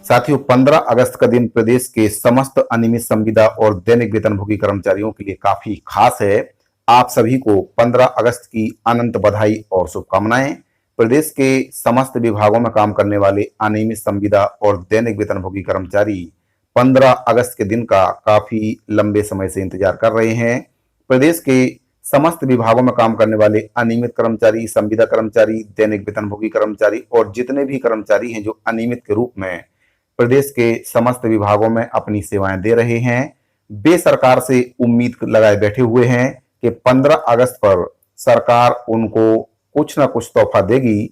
साथियों, 15 अगस्त का दिन प्रदेश के समस्त अनियमित संविदा और दैनिक वेतनभोगी कर्मचारियों के लिए काफी खास है। आप सभी को 15 अगस्त की अनंत बधाई और शुभकामनाएं। प्रदेश के समस्त विभागों में काम करने वाले अनियमित संविदा और दैनिक वेतनभोगी कर्मचारी 15 अगस्त के दिन का काफी लंबे समय से इंतजार कर रहे हैं। प्रदेश के समस्त विभागों में काम करने वाले अनियमित कर्मचारी, संविदा कर्मचारी, दैनिक वेतनभोगी कर्मचारी और जितने भी कर्मचारी हैं जो अनियमित के रूप में प्रदेश के समस्त विभागों में अपनी सेवाएं दे रहे हैं, वे सरकार से उम्मीद लगाए बैठे हुए हैं कि 15 अगस्त पर सरकार उनको कुछ ना कुछ तोहफा देगी।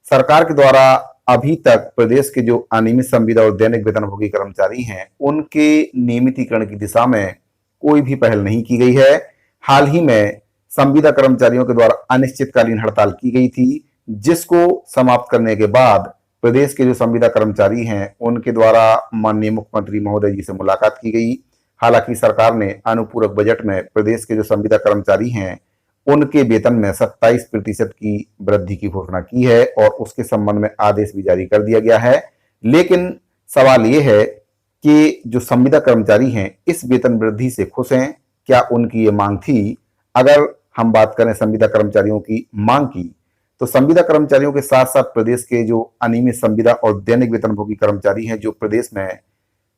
सरकार के द्वारा अभी तक प्रदेश के जो अनियमित संविदा और दैनिक वेतनभोगी कर्मचारी हैं, उनके नियमितीकरण की दिशा में कोई भी पहल नहीं की गई है। हाल ही में संविदा कर्मचारियों के द्वारा अनिश्चितकालीन हड़ताल की गई थी, जिसको समाप्त करने के बाद प्रदेश के जो संविदा कर्मचारी हैं, उनके द्वारा माननीय मुख्यमंत्री महोदय जी से मुलाकात की गई। हालांकि सरकार ने अनुपूरक बजट में प्रदेश के जो संविदा कर्मचारी हैं, उनके वेतन में 27% की वृद्धि की घोषणा की है और उसके संबंध में आदेश भी जारी कर दिया गया है। लेकिन सवाल यह है कि जो संविदा कर्मचारी हैं, इस वेतन वृद्धि से खुश हैं? क्या उनकी ये मांग थी? अगर हम बात करें संविदा कर्मचारियों की मांग की, तो संविदा कर्मचारियों के साथ साथ प्रदेश के जो अनियमित संविदा और दैनिक वेतनभोगी कर्मचारी हैं, जो प्रदेश में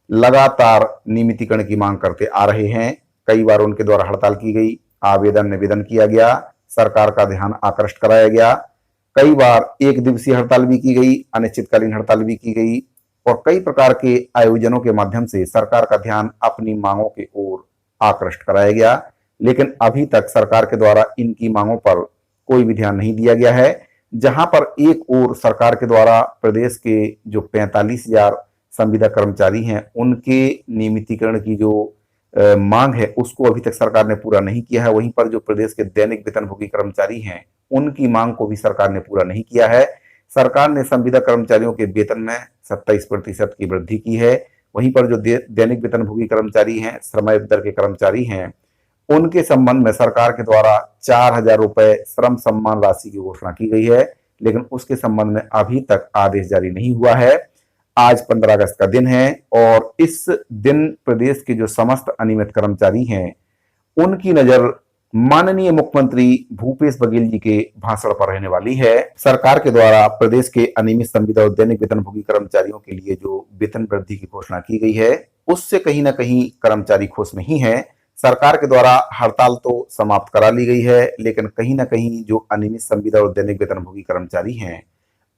लगातार नियमितीकरण की मांग करते आ रहे हैं, कई बार उनके द्वारा हड़ताल की गई, आवेदन निवेदन किया गया, सरकार का ध्यान आकृष्ट कराया गया, कई बार एक दिवसीय हड़ताल भी की गई, अनिश्चितकालीन हड़ताल भी की गई और कई प्रकार के आयोजनों के माध्यम से सरकार का ध्यान अपनी मांगों की ओर आकृष्ट कराया गया। लेकिन अभी तक सरकार के द्वारा इनकी मांगों पर कोई भी ध्यान नहीं दिया गया है। जहां पर एक ओर सरकार के द्वारा प्रदेश के जो 45,000 संविदा कर्मचारी हैं, उनके नियमितीकरण की जो मांग है, उसको अभी तक सरकार ने पूरा नहीं किया है। वहीं पर जो प्रदेश के दैनिक वेतनभोगी कर्मचारी हैं, उनकी मांग को भी सरकार ने पूरा नहीं किया है। सरकार ने संविदा कर्मचारियों के वेतन में 27% की वृद्धि की है। वहीं पर जो दैनिक वेतनभोगी कर्मचारी हैं, श्रम दर के कर्मचारी हैं, उनके संबंध में सरकार के द्वारा 4,000 रुपए श्रम सम्मान राशि की घोषणा की गई है, लेकिन उसके संबंध में अभी तक आदेश जारी नहीं हुआ है। आज 15 अगस्त का दिन है और इस दिन प्रदेश के जो समस्त अनियमित कर्मचारी हैं, उनकी नजर माननीय मुख्यमंत्री भूपेश बघेल जी के भाषण पर रहने वाली है। सरकार के द्वारा प्रदेश के अनियमित संविदा और दैनिक वेतनभोगी कर्मचारियों के लिए जो वेतन वृद्धि की घोषणा की गई है, उससे कहीं ना कहीं कर्मचारी खुश नहीं है। सरकार के द्वारा हड़ताल तो समाप्त करा ली गई है, लेकिन कहीं ना कहीं जो अनियमित संविदा और दैनिक वेतनभोगी कर्मचारी हैं,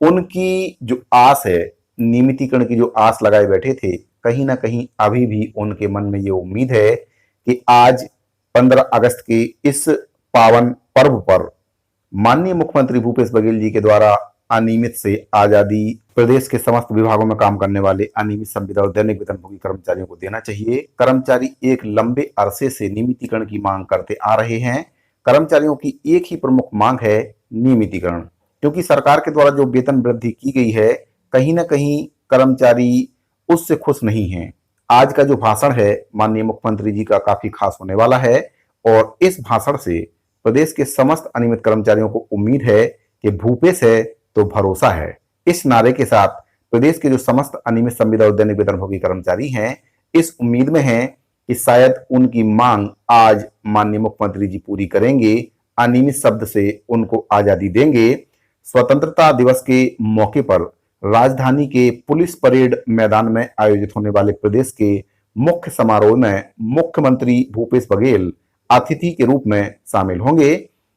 उनकी जो आस है, नियमितीकरण की जो आस लगाए बैठे थे, कहीं ना कहीं अभी भी उनके मन में ये उम्मीद है कि आज 15 अगस्त के इस पावन पर्व पर माननीय मुख्यमंत्री भूपेश बघेल जी के द्वारा अनियमित से आजादी प्रदेश के समस्त विभागों में काम करने वाले अनियमित संविदा और दैनिक वेतनभोगी कर्मचारियों को देना चाहिए। कर्मचारी एक लंबे अरसे से नियमितीकरण की मांग करते आ रहे हैं। कर्मचारियों की एक ही प्रमुख मांग है, नियमितीकरण, क्योंकि सरकार के द्वारा जो वेतन वृद्धि की गई है, कहीं ना कहीं कर्मचारी उससे खुश नहीं है। आज का जो भाषण है माननीय मुख्यमंत्री जी का काफी खास होने वाला है और इस भाषण से प्रदेश के समस्त अनियमित कर्मचारियों को उम्मीद है कि भूपेश है तो भरोसा है। इस नारे के साथ प्रदेश के जो समस्त अनियमित संविदा और दैनिक वेतनभोगी कर्मचारी हैं, इस उम्मीद में हैं कि शायद उनकी मांग आज माननीय मुख्यमंत्री जी पूरी करेंगे, अनियमित शब्द से उनको आजादी देंगे। स्वतंत्रता दिवस के मौके पर राजधानी के पुलिस परेड मैदान में आयोजित होने वाले प्रदेश के मुख्य समारोह में मुख्यमंत्री भूपेश बघेल अतिथि के रूप में शामिल होंगे।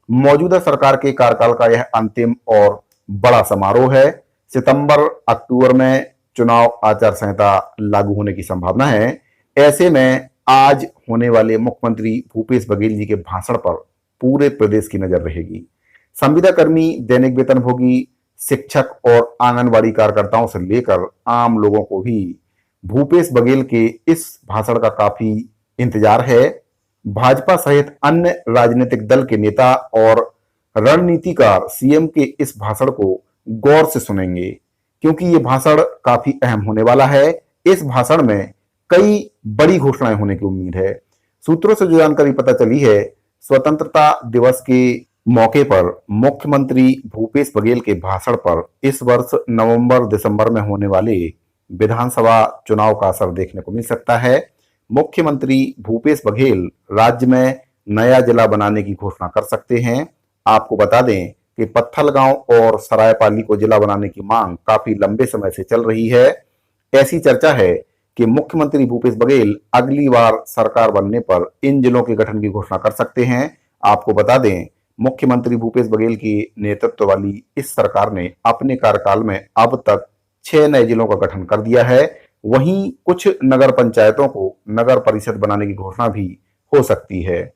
मौजूदा सरकार के कार्यकाल का यह अंतिम और बड़ा समारोह है। सितंबर अक्टूबर में चुनाव आचार संहिता लागू होने की संभावना है। ऐसे में आज होने वाले मुख्यमंत्री भूपेश बघेल जी के भाषण पर पूरे प्रदेश की नजर रहेगी। संविदा कर्मी, दैनिक वेतनभोगी, शिक्षक और आंगनबाड़ी कार्यकर्ताओं से लेकर आम लोगों को भी भूपेश बघेल के इस भाषण का काफी इंतजार है। भाजपा सहित अन्य राजनीतिक दल के नेता और रणनीतिकार सीएम के इस भाषण को गौर से सुनेंगे, क्योंकि ये भाषण काफी अहम होने वाला है। इस भाषण में कई बड़ी घोषणाएं होने की उम्मीद है। सूत्रों से जो जानकारी पता चली है, स्वतंत्रता दिवस के मौके पर मुख्यमंत्री भूपेश बघेल के भाषण पर इस वर्ष नवंबर दिसंबर में होने वाले विधानसभा चुनाव का असर देखने को मिल सकता है। मुख्यमंत्री भूपेश बघेल राज्य में नया जिला बनाने की घोषणा कर सकते हैं। आपको बता दें कि पत्थलगांव और सरायपाली को जिला बनाने की मांग काफी लंबे समय से चल रही है। ऐसी चर्चा है कि मुख्यमंत्री भूपेश बघेल अगली बार सरकार बनने पर इन जिलों के गठन की घोषणा कर सकते हैं। आपको बता दें, मुख्यमंत्री भूपेश बघेल की नेतृत्व वाली इस सरकार ने अपने कार्यकाल में अब तक 6 नए जिलों का गठन कर दिया है। वहीं कुछ नगर पंचायतों को नगर परिषद बनाने की घोषणा भी हो सकती है।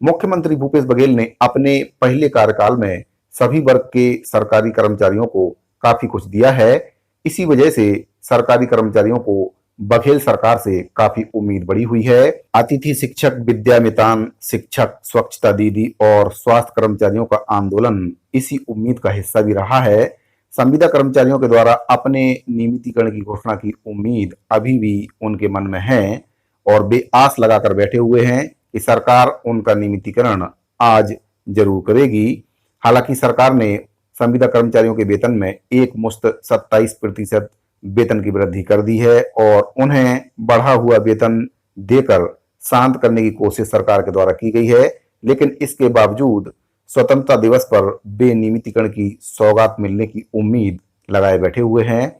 मुख्यमंत्री भूपेश बघेल ने अपने पहले कार्यकाल में सभी वर्ग के सरकारी कर्मचारियों को काफी कुछ दिया है। इसी वजह से सरकारी कर्मचारियों को बघेल सरकार से काफी उम्मीद बढ़ी हुई है। अतिथि शिक्षक, विद्या मितान शिक्षक, स्वच्छता दीदी और स्वास्थ्य कर्मचारियों का आंदोलन इसी उम्मीद का हिस्सा भी रहा है। संविदा कर्मचारियों के द्वारा अपने नियमितीकरण की घोषणा की उम्मीद अभी भी उनके मन में है और वे आस लगाकर बैठे हुए हैं कि सरकार उनका नियमितीकरण आज जरूर करेगी। हालांकि सरकार ने संविदा कर्मचारियों के वेतन में एक मुश्त 27% वेतन की वृद्धि कर दी है और उन्हें बढ़ा हुआ वेतन देकर शांत करने की कोशिश सरकार के द्वारा की गई है। लेकिन इसके बावजूद स्वतंत्रता दिवस पर बेनियमितीकरण की सौगात मिलने की उम्मीद लगाए बैठे हुए हैं।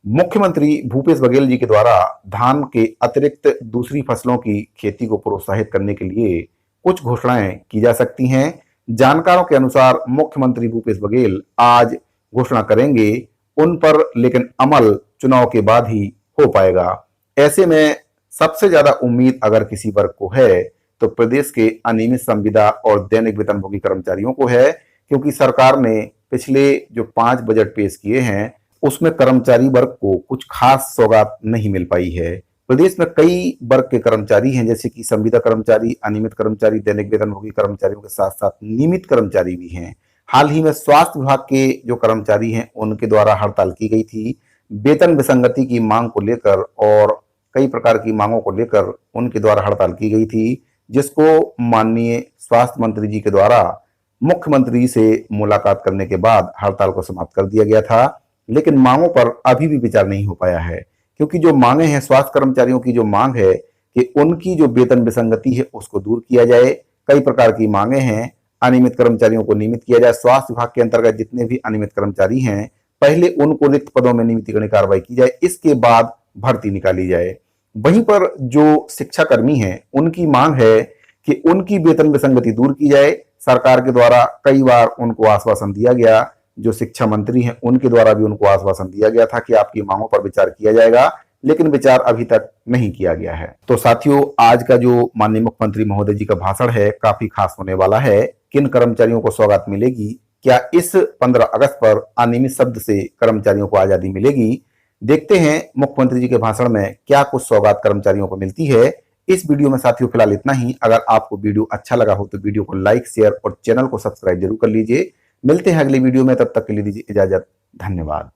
मुख्यमंत्री भूपेश बघेल जी के द्वारा धान के अतिरिक्त दूसरी फसलों की खेती को प्रोत्साहित करने के लिए कुछ घोषणाएं की जा सकती हैं। जानकारों के अनुसार मुख्यमंत्री भूपेश बघेल आज घोषणा करेंगे उन पर, लेकिन अमल चुनाव के बाद ही हो पाएगा। ऐसे में सबसे ज्यादा उम्मीद अगर किसी वर्ग को है तो प्रदेश के अनियमित संविदा और दैनिक वेतनभोगी कर्मचारियों को है, क्योंकि सरकार ने पिछले जो 5 बजट पेश किए हैं उसमें कर्मचारी वर्ग को कुछ खास सौगात नहीं मिल पाई है। प्रदेश में कई वर्ग के कर्मचारी हैं, जैसे कि संविदा कर्मचारी, अनियमित कर्मचारी, दैनिक वेतनभोगी कर्मचारियों के साथ साथ नियमित कर्मचारी भी हैं। हाल ही में स्वास्थ्य विभाग के जो कर्मचारी हैं उनके द्वारा हड़ताल की गई थी वेतन विसंगति की मांग को लेकर और कई प्रकार की मांगों को लेकर उनके द्वारा हड़ताल की गई थी, जिसको माननीय स्वास्थ्य मंत्री जी के द्वारा मुख्यमंत्री से मुलाकात करने के बाद हड़ताल को समाप्त कर दिया गया था। लेकिन मांगों पर अभी भी विचार नहीं हो पाया है, क्योंकि जो मांगे हैं स्वास्थ्य कर्मचारियों की, जो मांग है कि उनकी जो वेतन विसंगति है उसको दूर किया जाए। कई प्रकार की मांगे हैं, अनियमित कर्मचारियों को नियमित किया जाए। स्वास्थ्य विभाग के अंतर्गत जितने भी अनियमित कर्मचारी हैं पहले उनको रिक्त पदों में नियमितीकरण की कार्रवाई की जाए, इसके बाद भर्ती निकाली जाए। वहीं पर जो शिक्षा कर्मी हैं उनकी मांग है कि उनकी वेतन विसंगति दूर की जाए। सरकार के द्वारा कई बार उनको आश्वासन दिया गया, जो शिक्षा मंत्री हैं उनके द्वारा भी उनको आश्वासन दिया गया था कि आपकी मांगों पर विचार किया जाएगा, लेकिन विचार अभी तक नहीं किया गया है। तो साथियों, आज का जो माननीय मुख्यमंत्री महोदय जी का भाषण है काफी खास होने वाला है। किन कर्मचारियों को सौगात मिलेगी? क्या इस 15 अगस्त पर अनियमित शब्द से कर्मचारियों को आजादी मिलेगी? देखते हैं मुख्यमंत्री जी के भाषण में क्या कुछ सौगात कर्मचारियों को मिलती है। इस वीडियो में साथियों फिलहाल इतना ही। अगर आपको वीडियो अच्छा लगा हो तो वीडियो को लाइक, शेयर और चैनल को सब्सक्राइब जरूर कर लीजिए। मिलते हैं अगली वीडियो में, तब तक के लिए दीजिए इजाजत। धन्यवाद।